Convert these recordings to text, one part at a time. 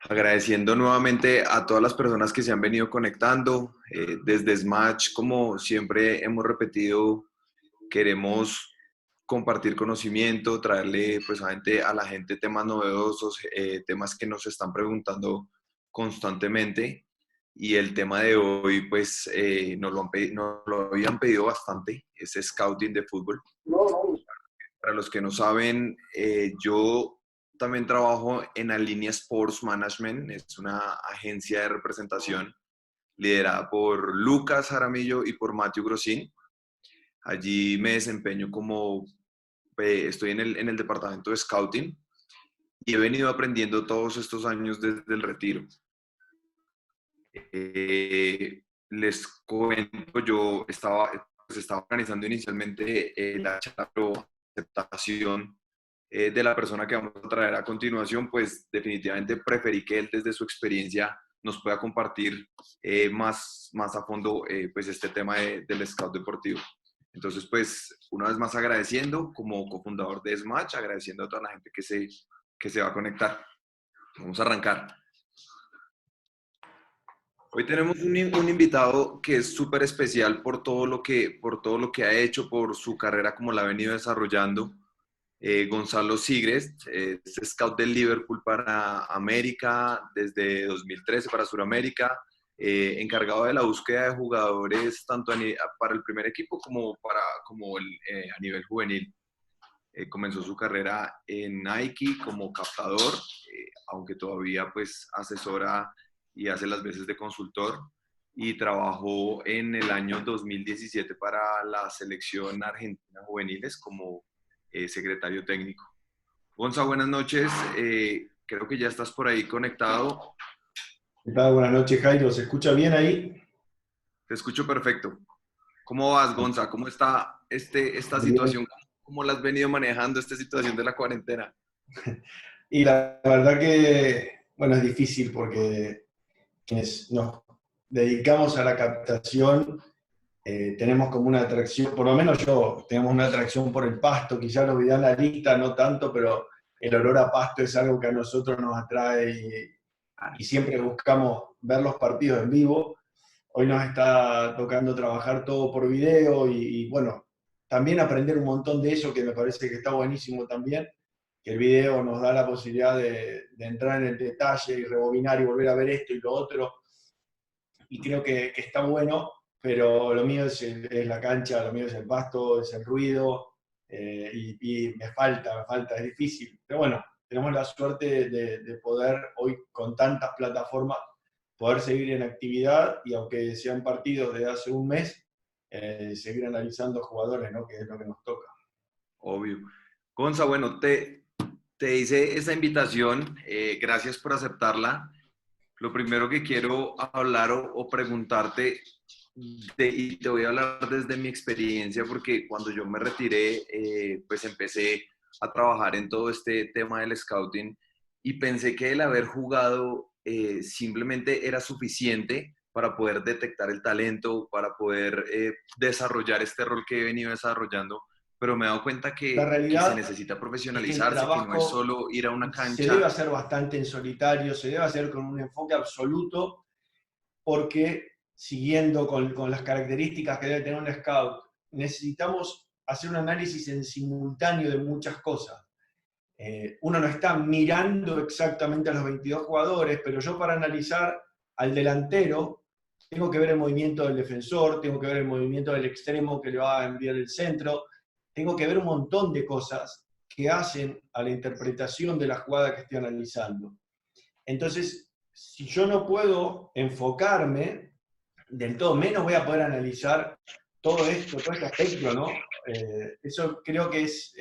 Agradeciendo nuevamente a todas las personas que se han venido conectando. Desde Smash, como siempre hemos repetido, queremos compartir conocimiento, traerle pues a la gente temas novedosos, temas que nos están preguntando constantemente. Y el tema de hoy, pues nos lo habían pedido bastante, es scouting de fútbol. Para los que no saben, yo también trabajo en Alinea Sports Management, es una agencia de representación liderada por Lucas Jaramillo y por Matthew Grossin. Allí me desempeño estoy en el departamento de Scouting y he venido aprendiendo todos estos años desde el retiro. Les cuento, estaba organizando inicialmente la charla de aceptación de la persona que vamos a traer a continuación, pues definitivamente preferí que él desde su experiencia nos pueda compartir más a fondo pues este tema del scout deportivo. Entonces, pues, una vez más agradeciendo como cofundador de Smash, agradeciendo a toda la gente que se va a conectar. Vamos a arrancar. Hoy tenemos un invitado que es súper especial por todo lo que ha hecho, por su carrera como la ha venido desarrollando. Gonzalo Sigres, es scout del Liverpool para América desde 2013 para Sudamérica, encargado de la búsqueda de jugadores tanto para el primer equipo a nivel juvenil. Comenzó su carrera en Nike como captador, aunque todavía pues asesora y hace las veces de consultor, y trabajó en el año 2017 para la selección argentina juveniles como secretario técnico. Gonza, buenas noches. Creo que ya estás por ahí conectado. ¿Qué tal? Buenas noches, Jairo. ¿Se escucha bien ahí? Te escucho perfecto. ¿Cómo vas, Gonza? ¿Cómo está esta Muy bien. situación? ¿Cómo la has venido manejando, esta situación de la cuarentena? Y la verdad que, bueno, es difícil porque quienes nos dedicamos a la captación tenemos como una atracción, por lo menos yo, tenemos una atracción por el pasto, quizás los videoanalistas no tanto, pero el olor a pasto es algo que a nosotros nos atrae y siempre buscamos ver los partidos en vivo. Hoy nos está tocando trabajar todo por video bueno, también aprender un montón de eso que me parece que está buenísimo también, que el video nos da la posibilidad de entrar en el detalle y rebobinar y volver a ver esto y lo otro, y creo que está bueno, pero lo mío es la cancha, lo mío es el pasto, es el ruido, y me falta, es difícil. Pero bueno, tenemos la suerte de poder hoy con tantas plataformas poder seguir en actividad y aunque sean partidos de hace un mes, seguir analizando jugadores, ¿no? Que es lo que nos toca. Obvio. Gonza, bueno, te hice esa invitación. Gracias por aceptarla. Lo primero que quiero hablar o preguntarte, y te voy a hablar desde mi experiencia, porque cuando yo me retiré, pues empecé a trabajar en todo este tema del scouting y pensé que el haber jugado simplemente era suficiente para poder detectar el talento, para poder desarrollar este rol que he venido desarrollando, pero me he dado cuenta La que se realidad necesita es que el profesionalizarse, que no es trabajo solo ir a una se debe cancha. hacer bastante en solitario, se debe hacer con un enfoque absoluto porque siguiendo con las características que debe tener un scout, necesitamos hacer un análisis en simultáneo de muchas cosas. Uno no está mirando exactamente a los 22 jugadores, pero yo para analizar al delantero tengo que ver el movimiento del defensor, tengo que ver el movimiento del extremo que le va a enviar el centro, tengo que ver un montón de cosas que hacen a la interpretación de la jugada que estoy analizando. Entonces, si yo no puedo enfocarme del todo, menos voy a poder analizar todo esto, todo este aspecto, ¿no? Eso creo que es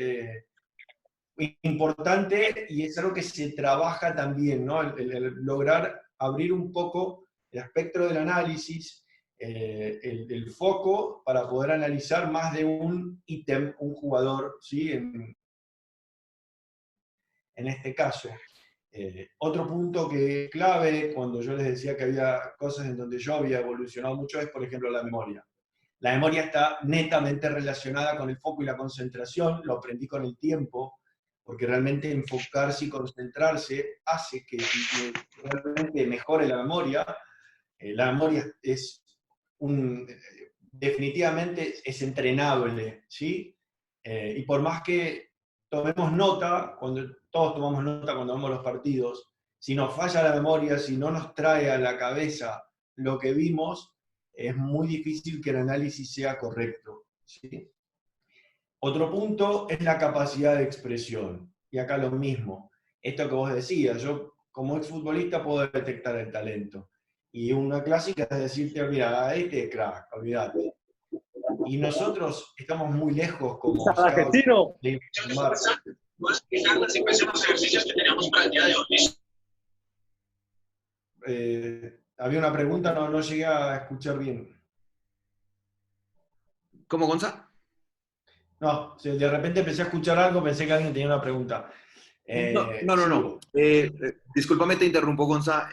importante y es algo que se trabaja también, ¿no? El lograr abrir un poco el espectro del análisis, el foco para poder analizar más de un ítem, un jugador, ¿sí? En este caso. Otro punto que es clave, cuando yo les decía que había cosas en donde yo había evolucionado mucho, es, por ejemplo, la memoria. La memoria está netamente relacionada con el foco y la concentración, lo aprendí con el tiempo. porque realmente enfocarse y concentrarse hace que realmente mejore la memoria. La memoria es definitivamente es entrenable, ¿sí? Y por más que tomemos nota, todos tomamos nota cuando vemos los partidos, si nos falla la memoria, si no nos trae a la cabeza lo que vimos, es muy difícil que el análisis sea correcto, ¿sí? Otro punto es la capacidad de expresión. Y acá lo mismo. Esto que vos decías, yo como exfutbolista puedo detectar el talento. Y una clásica es decirte, mira, este es crack, olvídate. Y nosotros estamos muy lejos como scouts Argentino. de informar. ¿Puedes explicar la secuencia de los ejercicios que teníamos para el día de hoy? Había una pregunta, no llegué a escuchar bien. ¿Cómo, Gonza? No, de repente empecé a escuchar algo, pensé que alguien tenía una pregunta. No. Discúlpame, te interrumpo, Gonza.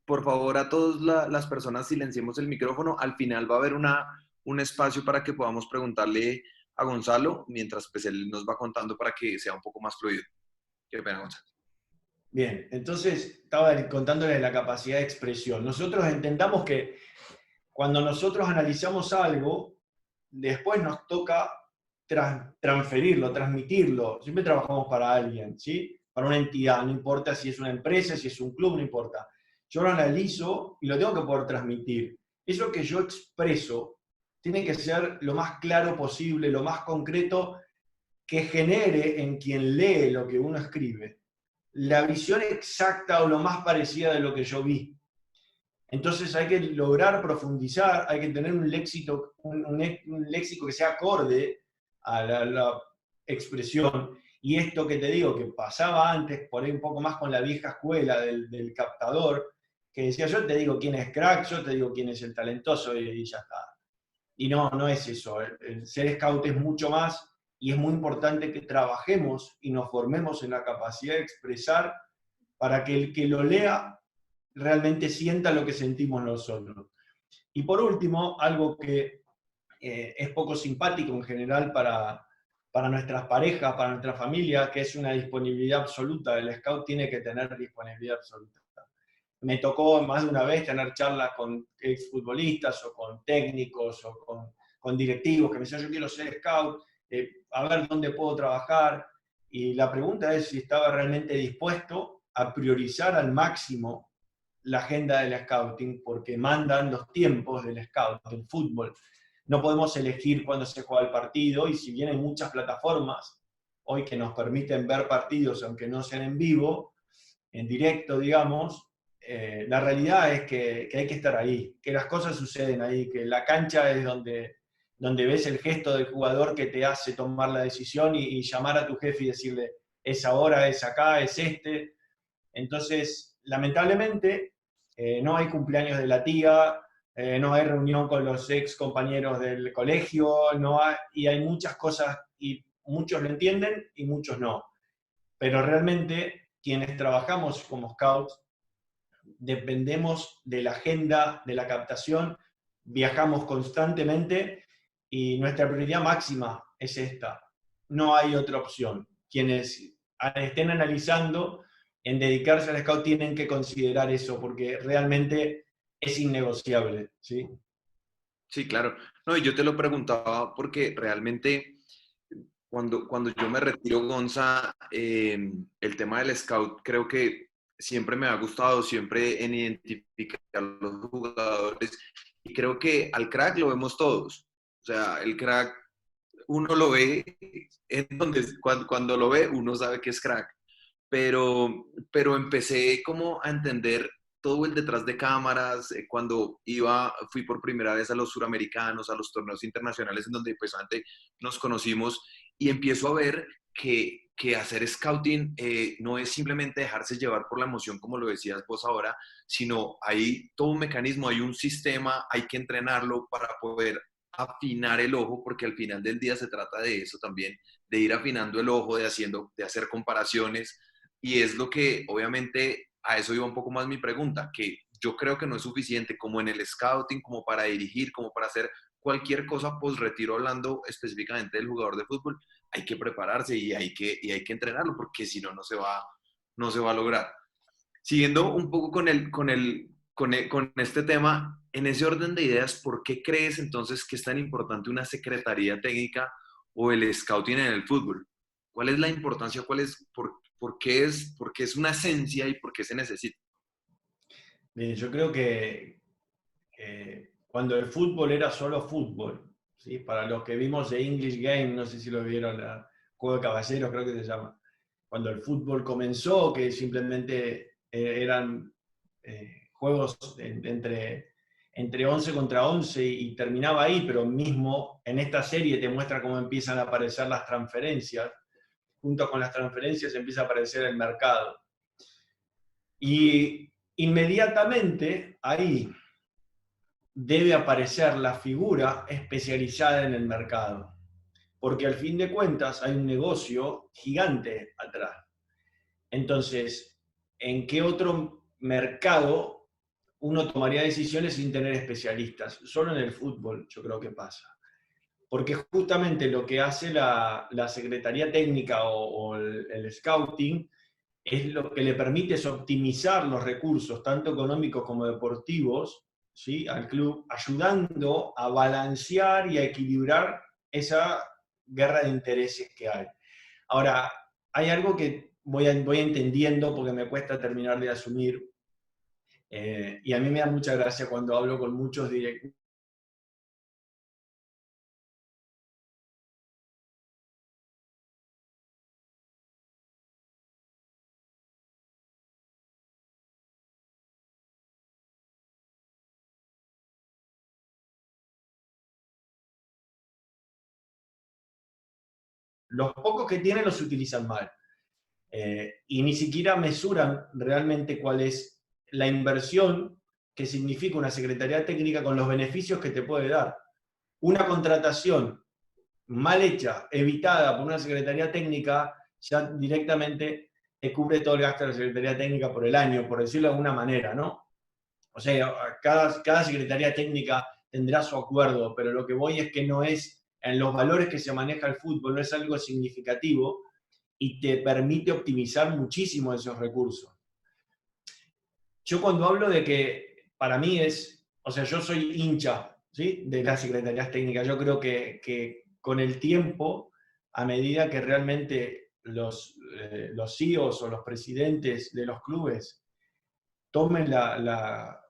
Por favor, a todas las personas silenciemos el micrófono. Al final va a haber un espacio para que podamos preguntarle a Gonzalo, mientras pues, él nos va contando para que sea un poco más fluido. Qué pena, Gonza. Bien, entonces estaba contándole la capacidad de expresión. Nosotros entendamos que cuando nosotros analizamos algo, después nos toca transferirlo, transmitirlo. Siempre trabajamos para alguien, ¿sí? Para una entidad, no importa si es una empresa, si es un club, no importa. Yo lo analizo y lo tengo que poder transmitir. Eso que yo expreso tiene que ser lo más claro posible, lo más concreto, que genere en quien lee lo que uno escribe la visión exacta o lo más parecida de lo que yo vi. Entonces hay que lograr profundizar, hay que tener un léxico, un léxico que sea acorde a la expresión. Y esto que te digo, que pasaba antes, por ahí un poco más con la vieja escuela del captador, que decía, yo te digo quién es crack, yo te digo quién es el talentoso y ya está. Y no es eso. El ser scout es mucho más y es muy importante que trabajemos y nos formemos en la capacidad de expresar para que el que lo lea realmente sienta lo que sentimos nosotros. Y por último, algo que es poco simpático en general para nuestras parejas, para nuestra familia, que es una disponibilidad absoluta. El scout tiene que tener disponibilidad absoluta. Me tocó más de una vez tener charlas con exfutbolistas o con técnicos o con directivos que me decían, yo quiero ser scout, a ver dónde puedo trabajar. Y la pregunta es si estaba realmente dispuesto a priorizar al máximo la agenda del scouting, porque mandan los tiempos del scout, del fútbol. No podemos elegir cuándo se juega el partido, y si bien hay muchas plataformas hoy que nos permiten ver partidos, aunque no sean en vivo, en directo, digamos, la realidad es que hay que estar ahí, que las cosas suceden ahí, que la cancha es donde ves el gesto del jugador que te hace tomar la decisión y llamar a tu jefe y decirle, es ahora, es acá, es este. Entonces, lamentablemente, no hay cumpleaños de la tía, no hay reunión con los ex compañeros del colegio, y hay muchas cosas, y muchos lo entienden y muchos no. Pero realmente, quienes trabajamos como scouts, dependemos de la agenda, de la captación, viajamos constantemente y nuestra prioridad máxima es esta. No hay otra opción. Quienes estén analizando en dedicarse al scout tienen que considerar eso porque realmente es innegociable, ¿sí? Sí, claro. No, y yo te lo preguntaba porque realmente cuando yo me retiro, Gonza, el tema del scout creo que siempre me ha gustado, siempre en identificar a los jugadores y creo que al crack lo vemos todos. O sea, el crack uno lo ve, en donde, cuando lo ve uno sabe que es crack, pero empecé como a entender todo el detrás de cámaras, cuando fui por primera vez a los suramericanos, a los torneos internacionales en donde pues antes nos conocimos y empiezo a ver que hacer scouting no es simplemente dejarse llevar por la emoción, como lo decías vos ahora, sino hay todo un mecanismo, hay un sistema, hay que entrenarlo para poder afinar el ojo, porque al final del día se trata de eso también, de ir afinando el ojo, de hacer comparaciones, y es lo que obviamente a eso iba un poco más mi pregunta, que yo creo que no es suficiente como en el scouting, como para dirigir, como para hacer cualquier cosa post retiro, hablando específicamente del jugador de fútbol, hay que prepararse y hay que entrenarlo, porque si no, no se va a lograr. Siguiendo un poco con este tema, en ese orden de ideas, ¿por qué crees entonces que es tan importante una secretaría técnica o el scouting en el fútbol? ¿Cuál es la importancia? ¿Por qué es una esencia y por qué se necesita? Bien, yo creo que cuando el fútbol era solo fútbol, ¿sí? Para los que vimos The English Game, no sé si lo vieron, Juego de Caballeros creo que se llama, cuando el fútbol comenzó, que simplemente eran juegos entre 11 contra 11 y terminaba ahí, pero mismo en esta serie te muestra cómo empiezan a aparecer las transferencias, junto con las transferencias empieza a aparecer el mercado. Y inmediatamente ahí debe aparecer la figura especializada en el mercado, porque al fin de cuentas hay un negocio gigante atrás. Entonces, ¿en qué otro mercado uno tomaría decisiones sin tener especialistas? Solo en el fútbol yo creo que pasa. Porque justamente lo que hace la Secretaría Técnica o el Scouting es lo que le permite es optimizar los recursos, tanto económicos como deportivos, ¿sí? Al club, ayudando a balancear y a equilibrar esa guerra de intereses que hay. Ahora, hay algo que voy entendiendo porque me cuesta terminar de asumir, y a mí me da mucha gracia cuando hablo con muchos directivos. Los pocos que tienen los utilizan mal. Y ni siquiera mesuran realmente cuál es la inversión que significa una secretaría técnica con los beneficios que te puede dar. Una contratación mal hecha, evitada por una secretaría técnica, ya directamente te cubre todo el gasto de la secretaría técnica por el año, por decirlo de alguna manera, ¿no? O sea, cada secretaría técnica tendrá su acuerdo, pero lo que voy es que no es, en los valores que se maneja el fútbol, no es algo significativo y te permite optimizar muchísimo esos recursos. Yo cuando hablo de que para mí es, o sea, yo soy hincha, ¿sí?, de las secretarías técnicas. Yo creo que con el tiempo, a medida que realmente los CEOs o los presidentes de los clubes tomen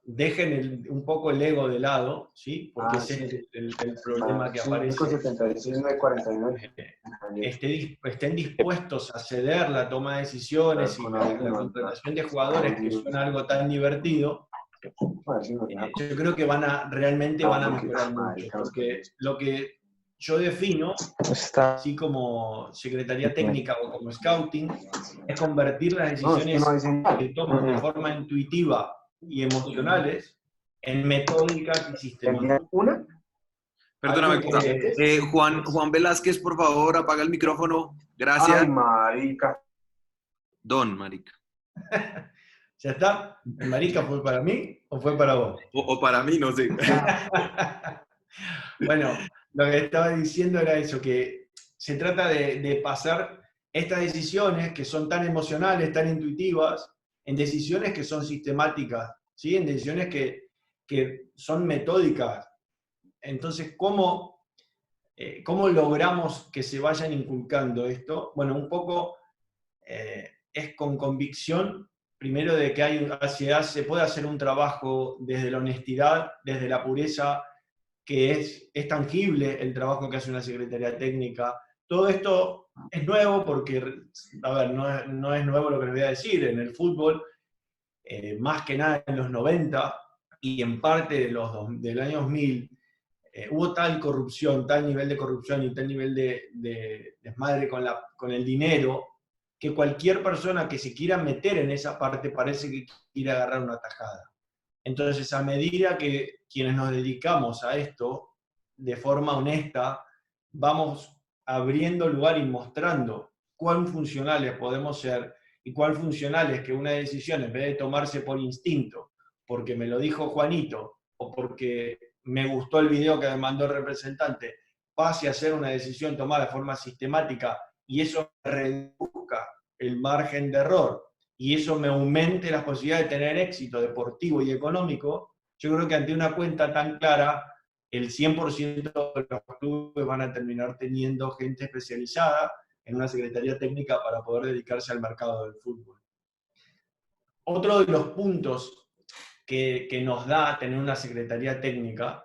dejen un poco el ego de lado, ¿sí? Porque ese es el problema que aparece. 576-949. Estén dispuestos a ceder la toma de decisiones y la contratación de jugadores, que suena algo tan divertido, yo creo que realmente van a mejorar mucho. Porque lo que yo defino, así como Secretaría Técnica o como Scouting, es convertir las decisiones que toman de forma intuitiva y emocionales en metódicas y sistemáticas. Perdóname, Juan Velázquez, por favor, apaga el micrófono. Gracias. Ay, marica. Don, marica. ¿Ya está? ¿El marica fue para mí o fue para vos? O para mí, no sé. Bueno, lo que estaba diciendo era eso, que se trata de pasar estas decisiones que son tan emocionales, tan intuitivas, en decisiones que son sistemáticas, ¿sí? En decisiones que son metódicas. Entonces, ¿cómo logramos que se vayan inculcando esto? Bueno, un poco es con convicción, primero de que se puede hacer un trabajo desde la honestidad, desde la pureza, que es tangible el trabajo que hace una secretaría técnica. Todo esto es nuevo porque, a ver, no es nuevo lo que les voy a decir. En el fútbol, más que nada en los 90 y en parte del año 2000, hubo tal corrupción, tal nivel de corrupción y tal nivel de desmadre con el dinero, que cualquier persona que se quiera meter en esa parte parece que quiere agarrar una tajada. Entonces, a medida que quienes nos dedicamos a esto de forma honesta, vamos abriendo lugar y mostrando cuán funcionales podemos ser y cuán funcionales que una decisión, en vez de tomarse por instinto, porque me lo dijo Juanito o porque me gustó el video que me mandó el representante, pase a ser una decisión tomada de forma sistemática y eso reduzca el margen de error y eso me aumente las posibilidades de tener éxito deportivo y económico, yo creo que ante una cuenta tan clara, el 100% de los clubes van a terminar teniendo gente especializada en una secretaría técnica para poder dedicarse al mercado del fútbol. Otro de los puntos que nos da tener una secretaría técnica,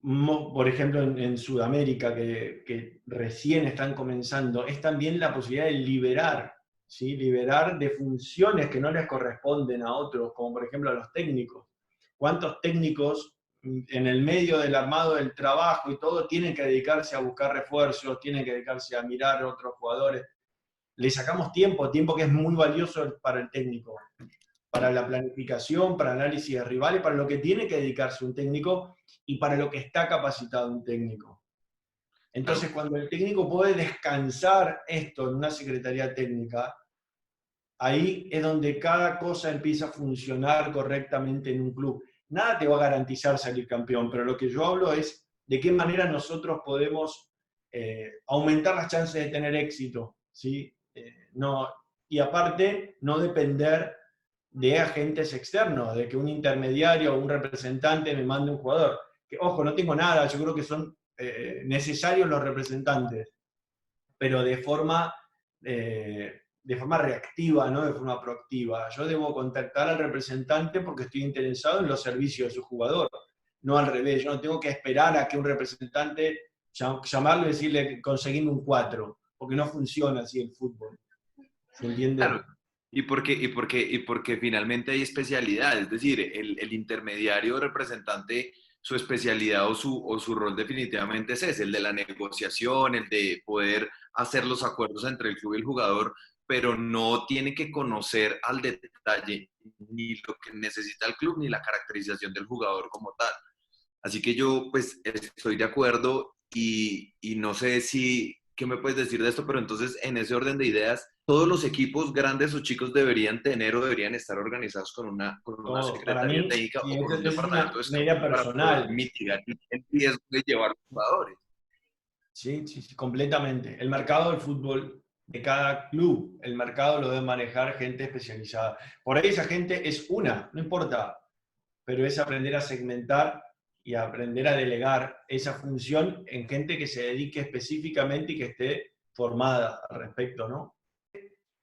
por ejemplo en Sudamérica, que recién están comenzando, es también la posibilidad de liberar, ¿sí? Liberar de funciones que no les corresponden a otros, como por ejemplo a los técnicos. ¿Cuántos técnicos en el medio del armado del trabajo y todo tienen que dedicarse a buscar refuerzos, tienen que dedicarse a mirar a otros jugadores? Le sacamos tiempo que es muy valioso para el técnico, para la planificación, para el análisis de rivales, para lo que tiene que dedicarse un técnico y para lo que está capacitado un técnico. Entonces, cuando el técnico puede descansar esto en una secretaría técnica, ahí es donde cada cosa empieza a funcionar correctamente en un club. Nada te va a garantizar salir campeón, pero lo que yo hablo es de qué manera nosotros podemos aumentar las chances de tener éxito, ¿sí? Y aparte, no depender de agentes externos, de que un intermediario o un representante me mande un jugador. Que, ojo, no tengo nada, yo creo que son necesarios los representantes, pero de forma reactiva, no de forma proactiva. Yo debo contactar al representante porque estoy interesado en los servicios de su jugador, no al revés. Yo no tengo que esperar a que un representante llamarlo y decirle conseguime un 4, porque no funciona así el fútbol. ¿Se entiende? Claro. Y porque finalmente hay especialidad, es decir, el intermediario representante, su especialidad o su rol definitivamente es ese, el de la negociación, el de poder hacer los acuerdos entre el club y el jugador, pero no tiene que conocer al detalle ni lo que necesita el club ni la caracterización del jugador como tal. Así que yo pues estoy de acuerdo y no sé si, ¿qué me puedes decir de esto? Pero entonces en ese orden de ideas, todos los equipos grandes o chicos deberían tener o deberían estar organizados con una Para secretaría mí, técnica sí, o con un es una departamento de medida scouting para poder personal. mitigar el riesgo de llevar jugadores. Sí, sí, sí, completamente. El mercado del fútbol de cada club, el mercado lo debe manejar gente especializada. Por ahí esa gente es una, no importa, pero es aprender a segmentar y aprender a delegar esa función en gente que se dedique específicamente y que esté formada al respecto, ¿no?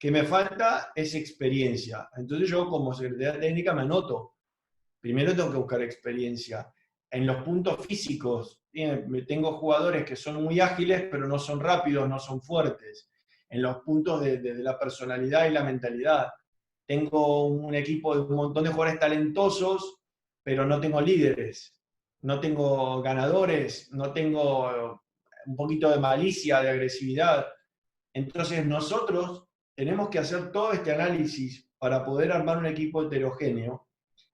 Que me falta es experiencia. Entonces yo como secretaria técnica me anoto. Primero tengo que buscar experiencia. En los puntos físicos, tengo jugadores que son muy ágiles, pero no son rápidos, no son fuertes. En los puntos de la personalidad y la mentalidad. Tengo un equipo de un montón de jugadores talentosos, pero no tengo líderes. No tengo ganadores, no tengo un poquito de malicia, de agresividad. Entonces nosotros tenemos que hacer todo este análisis para poder armar un equipo heterogéneo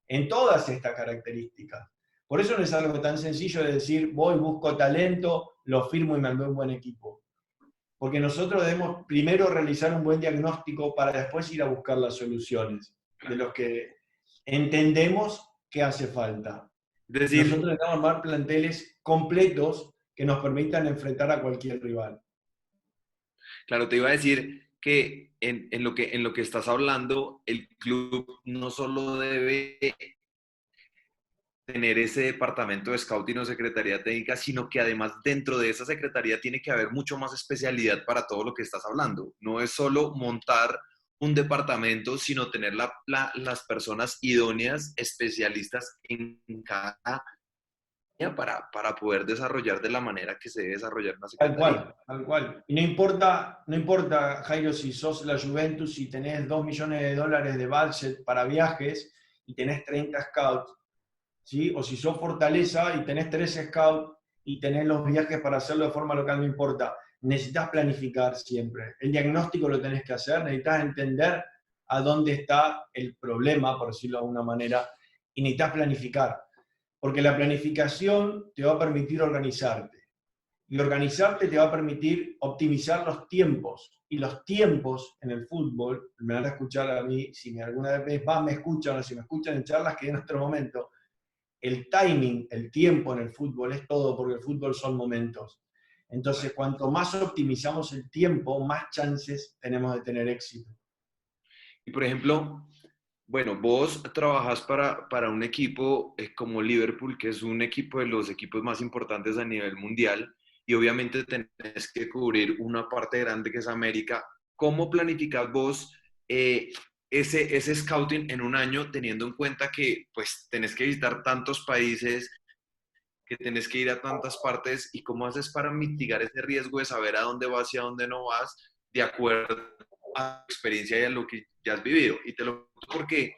en todas estas características. Por eso no es algo tan sencillo de decir, voy, busco talento, lo firmo y me armé un buen equipo. Porque nosotros debemos primero realizar un buen diagnóstico para después ir a buscar las soluciones de los que entendemos que hace falta. Es decir, Nosotros debemos armar planteles completos que nos permitan enfrentar a cualquier rival. claro, te iba a decir que en lo que estás hablando, el club no solo debe tener ese departamento de scouting o secretaría técnica, sino que además dentro de esa secretaría tiene que haber mucho más especialidad para todo lo que estás hablando. No es solo montar un departamento, sino tener las personas idóneas, especialistas en cada área para poder desarrollar de la manera que se debe desarrollar una Tal secretaría. cual, tal cual. Y no importa, Jairo, si sos la Juventus y tenés $2 millones de budget para viajes y tenés 30 scouts, ¿sí? O si sos Fortaleza y tenés 3 scouts y tenés los viajes para hacerlo de forma local, no importa. Necesitas planificar siempre. El diagnóstico lo tenés que hacer, necesitas entender a dónde está el problema, por decirlo de alguna manera, y necesitas planificar. Porque la planificación te va a permitir organizarte. Y organizarte te va a permitir optimizar los tiempos. Y los tiempos en el fútbol, me van a escuchar a mí, si alguna vez más me escuchan o si me escuchan en charlas que en otro momento, el timing, el tiempo en el fútbol es todo, porque el fútbol son momentos. Entonces, cuanto más optimizamos el tiempo, más chances tenemos de tener éxito. Y por ejemplo, bueno, vos trabajás para un equipo como Liverpool, que es un equipo de los equipos más importantes a nivel mundial, y obviamente tenés que cubrir una parte grande que es América. ¿Cómo planificás vos ese scouting en un año, teniendo en cuenta que pues tenés que visitar tantos países, que tenés que ir a tantas partes, y cómo haces para mitigar ese riesgo de saber a dónde vas y a dónde no vas, de acuerdo a tu experiencia y a lo que ya has vivido? Y te lo digo porque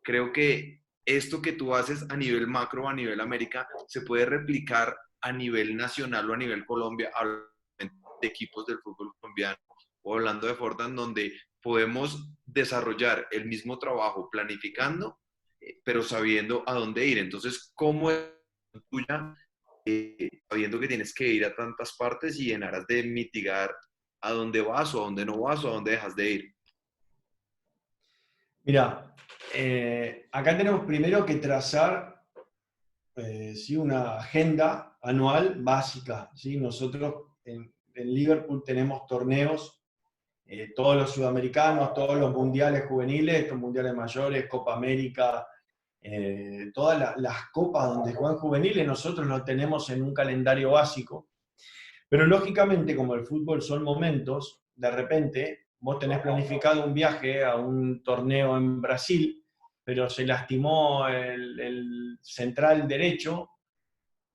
creo que esto que tú haces a nivel macro, a nivel América, se puede replicar a nivel nacional o a nivel Colombia, hablando de equipos del fútbol colombiano o hablando de Fortan, donde podemos desarrollar el mismo trabajo planificando, pero sabiendo a dónde ir. Entonces, ¿cómo es tuya, sabiendo que tienes que ir a tantas partes y en aras de mitigar a dónde vas o a dónde no vas o a dónde dejas de ir? Mira, acá tenemos primero que trazar ¿sí? una agenda anual básica. ¿Sí? Nosotros en Liverpool tenemos torneos, todos los sudamericanos, todos los mundiales juveniles, estos mundiales mayores, Copa América, todas las copas donde juegan juveniles, nosotros lo tenemos en un calendario básico. Pero lógicamente, como el fútbol son momentos, de repente vos tenés planificado un viaje a un torneo en Brasil, pero se lastimó el central derecho,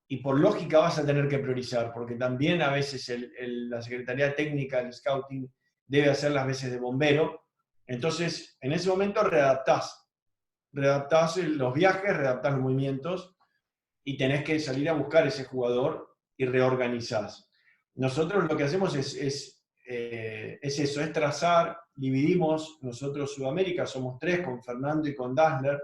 y por lógica vas a tener que priorizar, porque también a veces la Secretaría Técnica, el Scouting, debe hacer las veces de bombero. Entonces, en ese momento readaptás los viajes, readaptás los movimientos, y tenés que salir a buscar ese jugador y reorganizás. Nosotros lo que hacemos es eso, es trazar, dividimos, nosotros Sudamérica somos 3, con Fernando y con Dassler,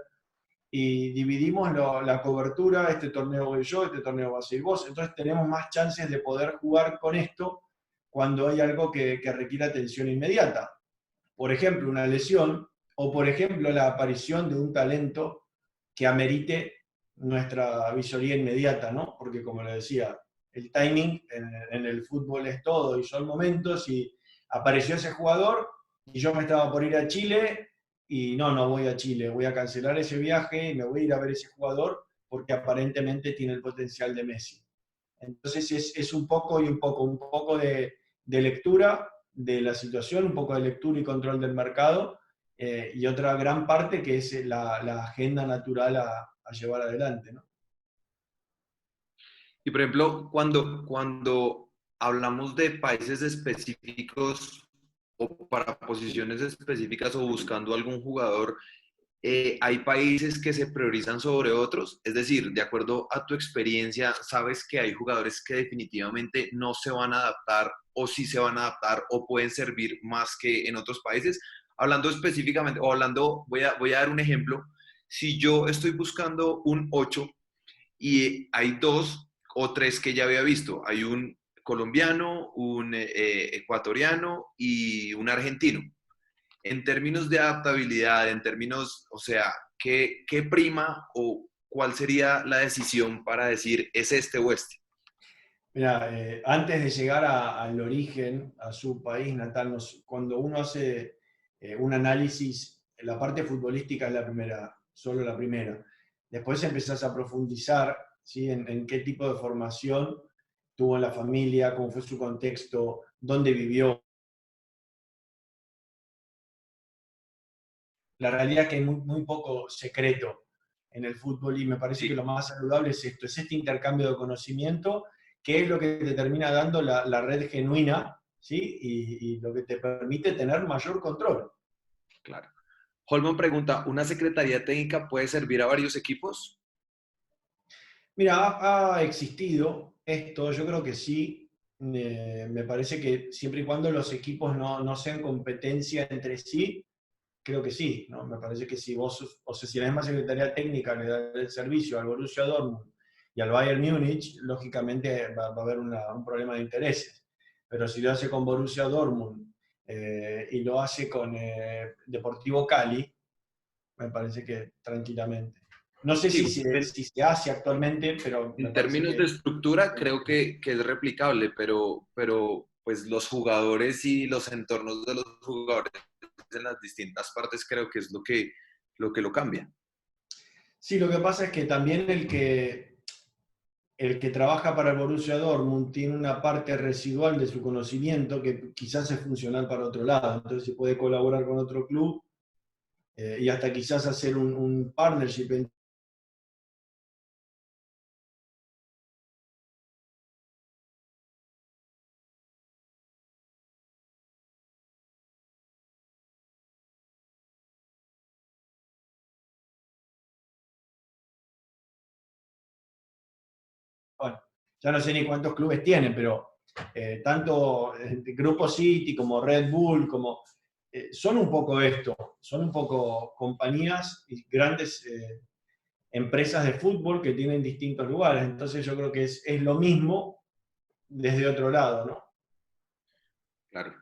y dividimos la cobertura, este torneo voy yo, este torneo vas a ir vos, entonces tenemos más chances de poder jugar con esto cuando hay algo que requiere atención inmediata. Por ejemplo, una lesión, o por ejemplo la aparición de un talento que amerite nuestra visoría inmediata, ¿no? Porque como le decía, el timing en el fútbol es todo, y son momentos, y apareció ese jugador, y yo me estaba por ir a Chile, y no voy a Chile, voy a cancelar ese viaje y me voy a ir a ver ese jugador porque aparentemente tiene el potencial de Messi. Entonces es un poco y un poco de lectura de la situación, un poco de lectura y control del mercado, y otra gran parte que es la agenda natural a llevar adelante, ¿no? Y por ejemplo, cuando hablamos de países específicos o para posiciones específicas o buscando algún jugador, hay países que se priorizan sobre otros. Es decir, de acuerdo a tu experiencia, sabes que hay jugadores que definitivamente no se van a adaptar, o sí se van a adaptar o pueden servir más que en otros países. Hablando específicamente, o hablando, voy a dar un ejemplo. Si yo estoy buscando un 8 y hay dos o tres que ya había visto, hay un colombiano, un ecuatoriano y un argentino. En términos de adaptabilidad, en términos, o sea, ¿qué prima o cuál sería la decisión para decir es este o este? Mira, antes de llegar al origen, a su país natal, cuando uno hace un análisis, la parte futbolística es la primera, solo la primera. Después empezás a profundizar, ¿sí? en qué tipo de formación tuvo en la familia, cómo fue su contexto, dónde vivió. La realidad es que hay muy poco secreto en el fútbol, y me parece que Sí. lo más saludable es esto, es este intercambio de conocimiento, que es lo que te termina dando la red genuina, ¿sí? Y lo que te permite tener mayor control. Claro. Holman pregunta, ¿una secretaría técnica puede servir a varios equipos? Mira, ha existido esto, yo creo que sí. Me parece que siempre y cuando los equipos no sean competencia entre sí, creo que sí, ¿no? Me parece que si vos, o sea, si la misma Secretaría Técnica le da el servicio al Borussia Dortmund y al Bayern Múnich, lógicamente va a haber un problema de intereses. Pero si lo hace con Borussia Dortmund y lo hace con Deportivo Cali, me parece que tranquilamente. No sé Sí, si se hace actualmente, pero me en parece términos que... de estructura creo que es replicable, pero pues los jugadores y los entornos de los jugadores en las distintas partes creo que es lo que lo cambia. Sí, lo que pasa es que también el que trabaja para el Borussia Dortmund tiene una parte residual de su conocimiento que quizás es funcional para otro lado. Entonces, si puede colaborar con otro club y hasta quizás hacer un partnership. Bueno, ya no sé ni cuántos clubes tienen, pero tanto Grupo City como Red Bull, son un poco esto, son un poco compañías y grandes empresas de fútbol que tienen distintos lugares. Entonces yo creo que es lo mismo desde otro lado, ¿no? Claro.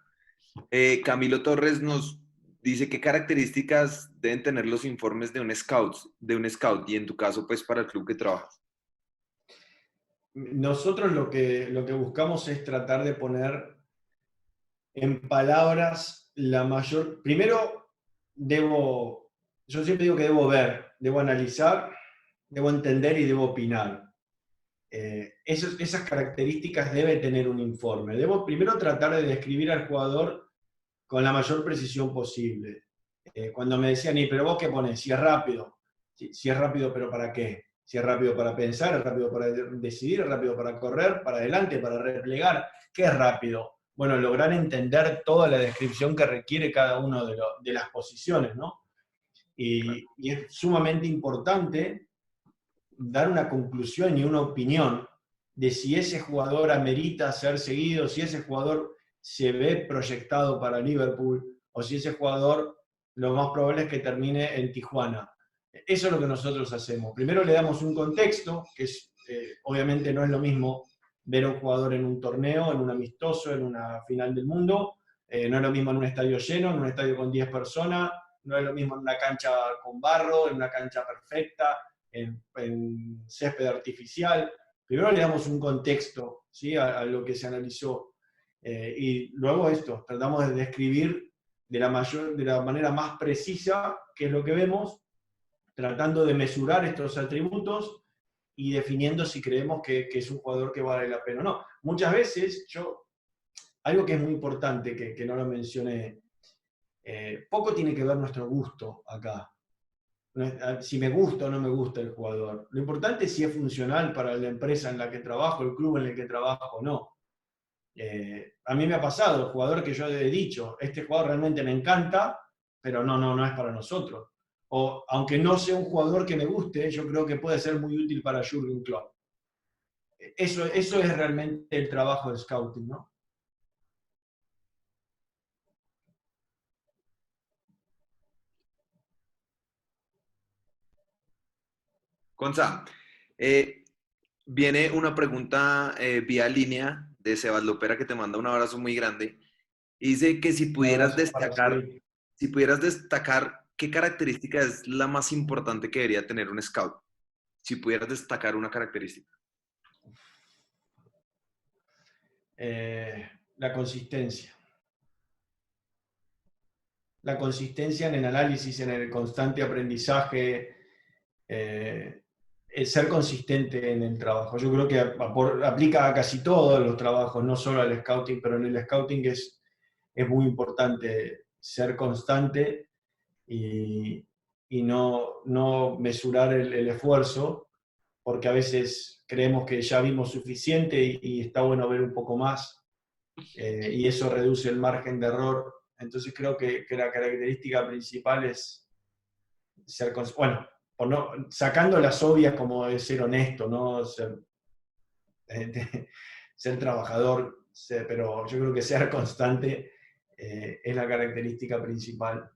Camilo Torres nos dice qué características deben tener los informes de un scout y en tu caso, pues para el club que trabajas. Nosotros lo que buscamos es tratar de poner en palabras la mayor... Primero, yo siempre digo que debo ver, debo analizar, debo entender y debo opinar. Esas características debe tener un informe. Debo primero tratar de describir al jugador con la mayor precisión posible. Cuando me decían, pero vos qué pones, si es rápido. Si es rápido, pero ¿para qué? Si es rápido para pensar, es rápido para decidir, es rápido para correr, para adelante, para replegar. ¿Qué es rápido? Bueno, lograr entender toda la descripción que requiere cada una de las posiciones, ¿no? Y es sumamente importante dar una conclusión y una opinión de si ese jugador amerita ser seguido, si ese jugador se ve proyectado para Liverpool o si ese jugador lo más probable es que termine en Tijuana. Eso es lo que nosotros hacemos. Primero le damos un contexto, que obviamente no es lo mismo ver a un jugador en un torneo, en un amistoso, en una final del mundo, no es lo mismo en un estadio lleno, en un estadio con 10 personas, no es lo mismo en una cancha con barro, en una cancha perfecta, en césped artificial. Primero le damos un contexto, ¿sí? a lo que se analizó. Y luego esto, tratamos de describir de la manera más precisa qué es lo que vemos, tratando de mesurar estos atributos y definiendo si creemos que es un jugador que vale la pena o no. Muchas veces, algo que es muy importante, que no lo mencioné, poco tiene que ver nuestro gusto acá. Si me gusta o no me gusta el jugador. Lo importante es si es funcional para la empresa en la que trabajo, el club en el que trabajo o no. A mí me ha pasado, el jugador que yo he dicho, este jugador realmente me encanta, pero no es para nosotros. O aunque no sea un jugador que me guste, yo creo que puede ser muy útil para Jürgen Klopp. Eso es realmente el trabajo de scouting, ¿no? Gonza, eh, viene una pregunta vía línea de Sebas Lopera que te manda un abrazo muy grande. Y dice que si Un pudieras abrazo para destacar, Xavi. si pudieras destacar qué característica es la más importante que debería tener un scout. Si pudieras destacar una característica. La consistencia. La consistencia en el análisis, en el constante aprendizaje, el ser consistente en el trabajo. Yo creo que aplica a casi todos los trabajos, no solo al scouting, pero en el scouting es muy importante ser constante y no mesurar el esfuerzo, porque a veces creemos que ya vimos suficiente y está bueno ver un poco más, y eso reduce el margen de error. Entonces creo que la característica principal es ser bueno, sacando las obvias como de ser honesto, ¿no? Ser trabajador, pero yo creo que ser constante es la característica principal.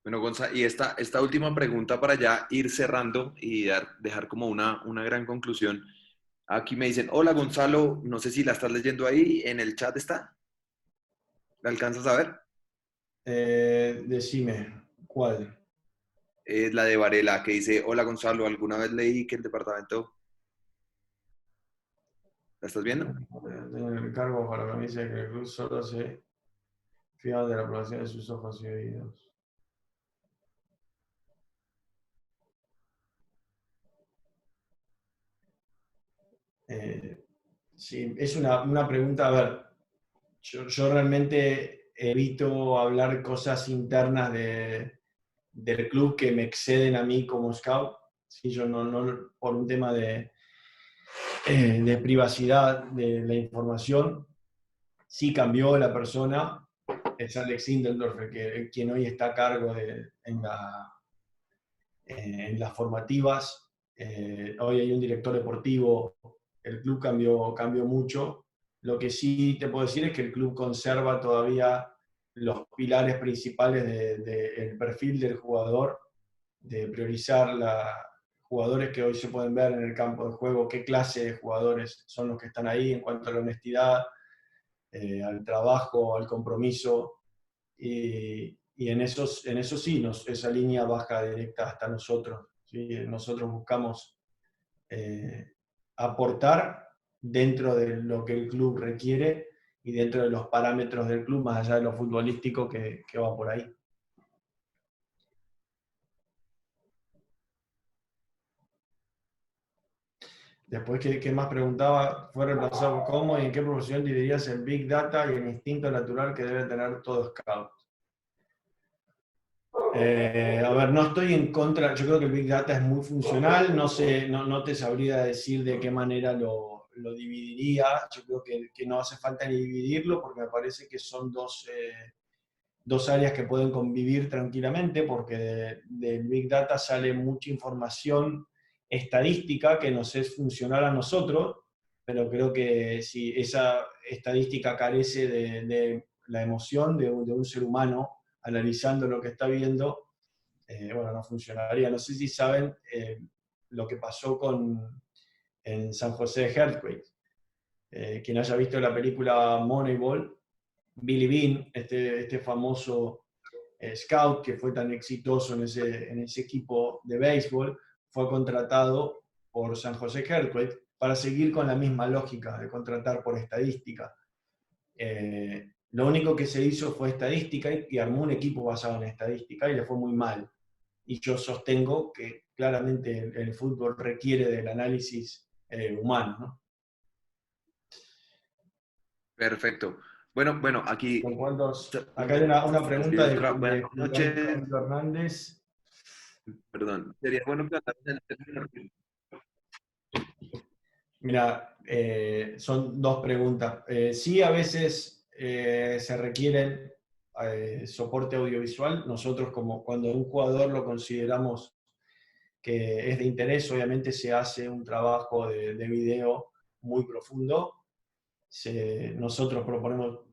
Bueno, Gonza, y esta última pregunta para ya ir cerrando y dejar como una gran conclusión. Aquí me dicen, hola Gonzalo, no sé si la estás leyendo ahí, en el chat está. ¿La alcanzas a ver? Decime, ¿cuál? es la de Varela, que dice: hola Gonzalo, ¿alguna vez leí que el departamento... ¿La estás viendo? Tengo el cargo para que me dice que el club solo se fía de la aprobación de sus ojos y oídos. Sí, es una pregunta, a ver, yo realmente evito hablar cosas internas del club que me exceden a mí como scout. Sí, yo no por un tema de privacidad de la información, sí cambió la persona, es Alex Indeldorf, quien hoy está a cargo en las formativas. Hoy hay un director deportivo, el club cambió mucho. Lo que sí te puedo decir es que el club conserva todavía los pilares principales del perfil del jugador, de priorizar jugadores que hoy se pueden ver en el campo de juego, qué clase de jugadores son los que están ahí en cuanto a la honestidad, al trabajo, al compromiso, y en eso sí, esa línea baja directa hasta nosotros. ¿Sí? Nosotros buscamos aportar dentro de lo que el club requiere y dentro de los parámetros del club, más allá de lo futbolístico que va por ahí. Después, ¿qué más preguntaba? Fue reemplazado cómo y en qué proporción dividirías el Big Data y el instinto natural que debe tener todo scout. A ver, no estoy en contra, yo creo que el Big Data es muy funcional, no te sabría decir de qué manera lo dividiría, yo creo que no hace falta ni dividirlo porque me parece que son dos áreas que pueden convivir tranquilamente, porque del Big Data sale mucha información estadística que nos es funcional a nosotros, pero creo que si esa estadística carece de la emoción de un ser humano analizando lo que está viendo, bueno, no funcionaría. No sé si saben lo que pasó en San José Earthquake. Quien haya visto la película Moneyball, Billy Bean, este famoso scout que fue tan exitoso en ese equipo de béisbol, fue contratado por San José Earthquake para seguir con la misma lógica de contratar por estadística. Lo único que se hizo fue estadística y armó un equipo basado en estadística y le fue muy mal. Y yo sostengo que claramente el fútbol requiere del análisis humano, ¿no? Perfecto. Bueno, aquí... ¿Con cuántos? Acá hay una pregunta de Buenas Julián noches. Camilo Hernández. Perdón. Sería bueno que hablaras del término. Mira, son dos preguntas. Sí, a veces se requieren soporte audiovisual. Nosotros, como cuando un jugador lo consideramos que es de interés, obviamente se hace un trabajo de video muy profundo. Nosotros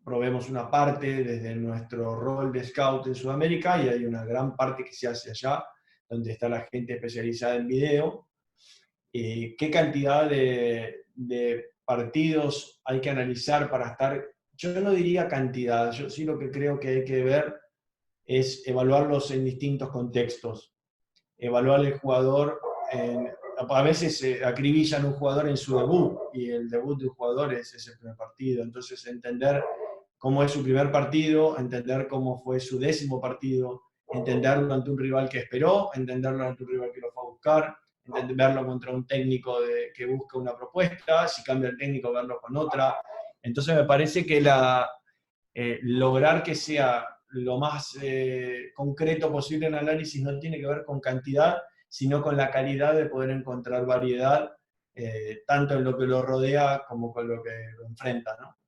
proveemos una parte desde nuestro rol de scout en Sudamérica y hay una gran parte que se hace allá, donde está la gente especializada en video. ¿Qué cantidad de partidos hay que analizar para estar? Yo no diría cantidad, yo sí lo que creo que hay que ver es evaluarlos en distintos contextos. Evaluar el jugador, a veces acribillan un jugador en su debut y el debut de un jugador es ese primer partido, entonces entender cómo es su primer partido, entender cómo fue su 10º partido, entenderlo ante un rival que esperó, entenderlo ante un rival que lo fue a buscar, verlo contra un técnico que busca una propuesta, si cambia el técnico, verlo con otra. Entonces me parece que lograr que sea lo más concreto posible en análisis no tiene que ver con cantidad, sino con la calidad de poder encontrar variedad, tanto en lo que lo rodea como con lo que lo enfrenta, ¿no?